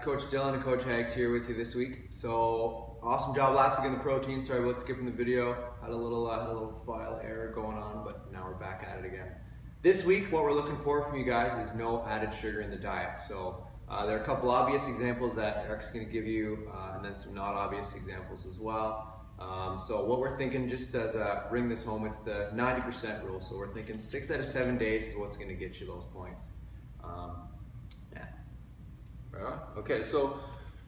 Coach Dylan and Coach Hags here with you this week. So awesome job last week in the protein. Sorry about skipping the video. Had a little file error going on, but now we're back at it again. This week, what we're looking for from you guys is no added sugar in the diet. So there are a couple obvious examples that Eric's going to give you, and then some not obvious examples as well. So what we're thinking, just as bring this home, it's the 90% rule. So we're thinking 6 out of 7 days is what's going to get you those points. Right on. Okay, so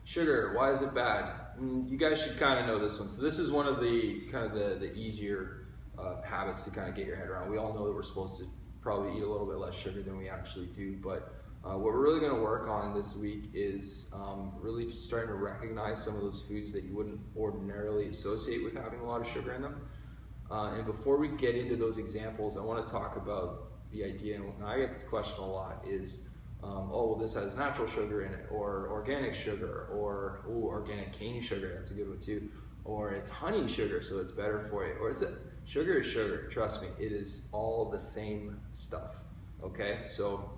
sugar, why is it bad? You guys should kind of know this one. So this is one of the the easier habits to kind of get your head around. We all know that we're supposed to probably eat a little bit less sugar than we actually do, but what we're really going to work on this week is really just starting to recognize some of those foods that you wouldn't ordinarily associate with having a lot of sugar in them. And before we get into those examples, I want to talk about the idea, and I get this question a lot, is oh, well, this has natural sugar in it, or organic sugar, or ooh, organic cane sugar, that's a good one too, or it's honey sugar, so it's better for you, or is it sugar is sugar? Trust me, it is all the same stuff. Okay, so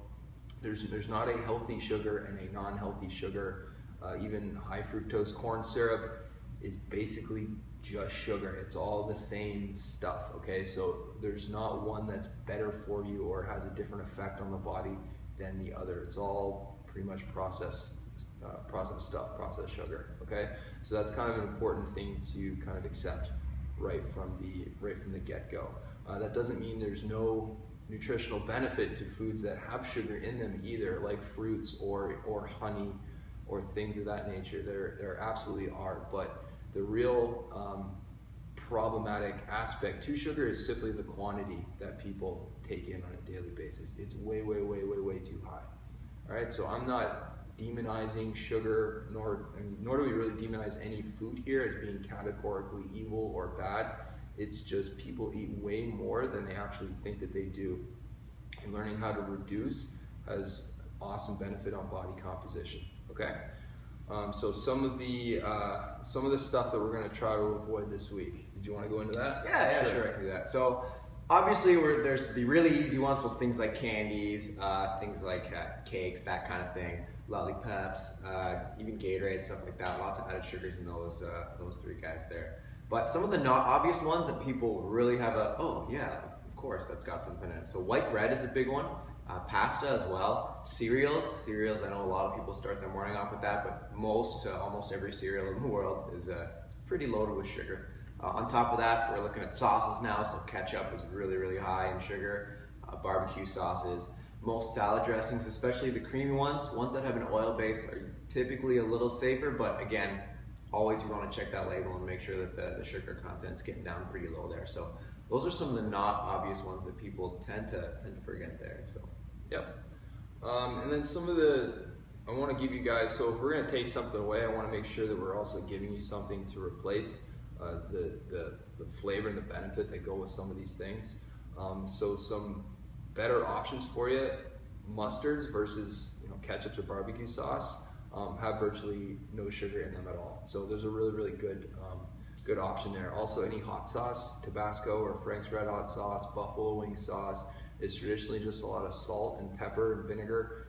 there's not a healthy sugar and a non-healthy sugar. Even high fructose corn syrup is basically just sugar. It's all the same stuff. Okay, so there's not one that's better for you or has a different effect on the body than the other. It's all pretty much processed stuff, processed sugar. Okay, so that's kind of an important thing to kind of accept right from the get-go. That doesn't mean there's no nutritional benefit to foods that have sugar in them either, like fruits or honey or things of that nature. There absolutely are, but the real problematic aspect to sugar is simply the quantity that people take in on a daily basis. It's way too high. All right, so I'm not demonizing sugar, nor do we really demonize any food here as being categorically evil or bad. It's just people eat way more than they actually think that they do. And learning how to reduce has awesome benefit on body composition. Okay, so some of the stuff that we're going to try to avoid this week. Did you want to go into that? Yeah, sure, I can do that. So obviously there's the really easy ones, so things like candies, things like cakes, that kind of thing, lollipops, even Gatorade, stuff like that. Lots of added sugars in those three guys there. But some of the not obvious ones that people really have oh yeah, of course, that's got something in it. So white bread is a big one. Pasta as well. Cereals, I know a lot of people start their morning off with that, but almost every cereal in the world is pretty loaded with sugar. On top of that, we're looking at sauces now, so ketchup is really high in sugar, barbecue sauces. Most salad dressings, especially the creamy ones that have an oil base, are typically a little safer, but again, always you want to check that label and make sure that the sugar content's getting down pretty low there. So those are some of the not obvious ones that people tend to forget there. So yep. And then I want to give you guys, so if we're going to take something away, I want to make sure that we're also giving you something to replace the flavor and the benefit that go with some of these things. So some better options for you: mustards versus ketchup or barbecue sauce have virtually no sugar in them at all. So there's a really good option there. Also, any hot sauce, Tabasco or Frank's Red Hot sauce, buffalo wing sauce, is traditionally just a lot of salt and pepper and vinegar.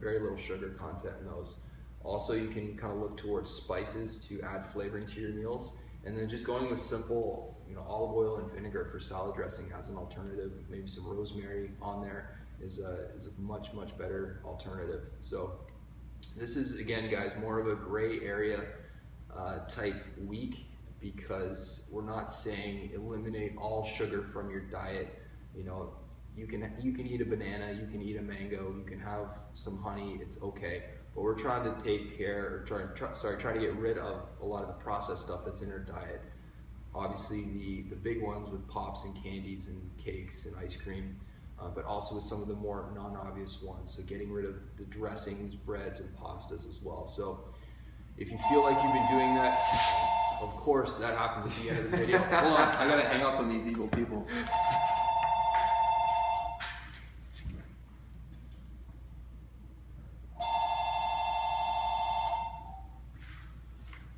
Very little sugar content in those. Also, you can kind of look towards spices to add flavoring to your meals. And then just going with simple, olive oil and vinegar for salad dressing as an alternative. Maybe some rosemary on there is a much better alternative. So this is, again, guys, more of a gray area type week, because we're not saying eliminate all sugar from your diet. You can eat a banana, you can eat a mango, you can have some honey. It's okay. But we're trying to take care, or try to get rid of a lot of the processed stuff that's in our diet. Obviously, the big ones with pops and candies and cakes and ice cream, but also with some of the more non-obvious ones. So getting rid of the dressings, breads, and pastas as well. So if you feel like you've been doing that, of course, that happens at the end of the video. Hold on, I gotta hang up on these evil people.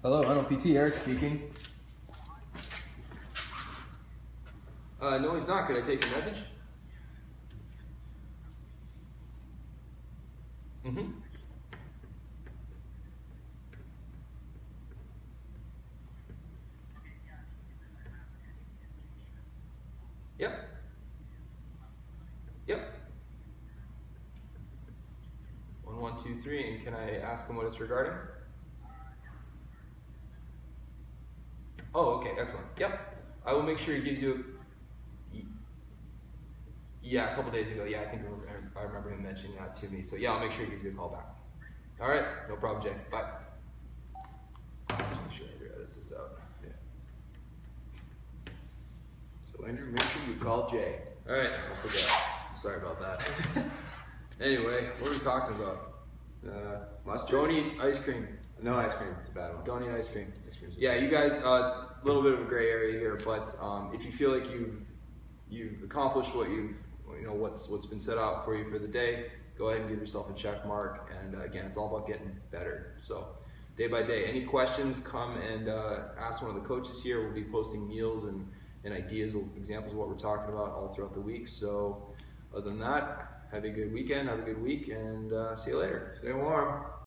Hello, NLPT, Eric speaking. No, he's not. Could I take your message? 2023, and can I ask him what it's regarding? Oh, okay, excellent. Yep, I will make sure he gives you. Yeah, a couple days ago. Yeah, I remember him mentioning that to me. So yeah, I'll make sure he gives you a call back. All right, no problem, Jay. Bye. I'll just make sure Andrew edits this out. Yeah. So Andrew, make sure you call Jay. All right, I forgot. Sorry about that. Anyway, what are we talking about? Mustard? Don't eat ice cream. No ice cream. It's a bad one. Don't eat ice cream. Ice Yeah, you guys, a little bit of a gray area here, but if you feel like you've accomplished what's been set out for you for the day, go ahead and give yourself a check mark. And again, it's all about getting better. So day by day. Any questions? Come and ask one of the coaches here. We'll be posting meals and ideas, examples of what we're talking about all throughout the week. So other than that, have a good weekend, have a good week, and see you later. Stay warm.